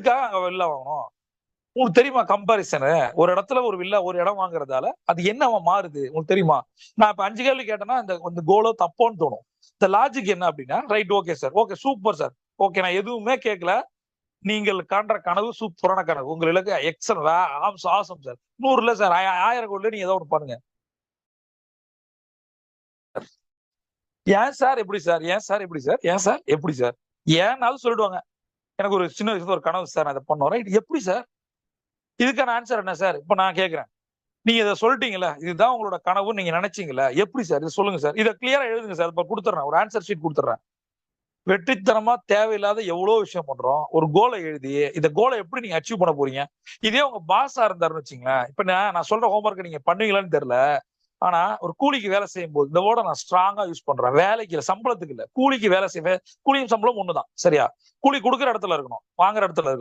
எதுக்காக அங்க வில்லா வாங்கணும்? உங்களுக்கு தெரியுமா கம்பாரிசனு? ஒரு இடத்துல ஒரு வில்லா ஒரு இடம் வாங்குறதால அது என்னவா மாறுது உங்களுக்கு தெரியுமா? நான் இப்ப 5 கேள்வி கேட்டேன்னா இந்த கோலோ தப்போன்னு தோணும். இந்த லாஜிக் என்ன அப்படின்னா, right okay sir. Okay super sir. Okay நான் எதுவுமே கேட்கல. நீங்கள் காண்ற கனவு சூப்பரான கனவு. உங்க இலக்கு எக்ஸல் ஆசம் சார். 100 இல்ல சார். 1000 கோடில நீங்க ஏதோ ஒண்ணு பண்ணுங்க. ஏன் சார் எப்படி சார்? ஏன் சார் எப்படி சார்? ஏன் சார் எப்படி சார்? ஏன்னாலும் சொல்லிடுவாங்க. எனக்கு ஒரு சின்ன வயசுல ஒரு கனவு சார். நான் இத பண்ணணும். ரைட் எப்படி சார்? இதுக்கான ஆன்ஸர் என்ன சார்? இப்ப நான் கேட்கிறேன். நீங்க இத சொல்ட்டீங்கல்ல. இதுதான் உங்களோட கனவுன்னு நீங்க நெனச்சீங்கல்ல. எப்படி சார்? இத சொல்லுங்க சார். இத கிளியரா எழுதுங்க சார். இப்ப குடுத்துர்றேன். ஒரு ஆன்ஸர் ஷீட் குடுத்துர்றேன். வெற்றித்தனமா தேவையில்லாத எவ்வளோ விஷயம் பண்றோம். ஒரு கோல எழுதி, இந்த கோல எப்படி நீங்க அச்சீவ் பண்ண போறீங்க? இதே உங்க பாஸா இருந்தாருன்னு வச்சுக்கங்களேன். இப்ப நான் சொல்ற ஹோம் ஒர்க்க நீங்க பண்ணுவீங்களான்னு தெரியல. ஆனா, ஒரு கூலிக்கு வேலை செய்யும்போது, இந்த வேர்ட நான் ஸ்ட்ராங்கா யூஸ் பண்றேன். வேலைக்கு இல்ல, சம்பளத்துக்கு இல்ல. கூலிக்கு வேலை கூலியும் சம்பளம் ஒண்ணுதான். சரியா? கூலி குடுக்குற இடத்துல இருக்கணும். வாங்குற இடத்துல இருக்கணும்.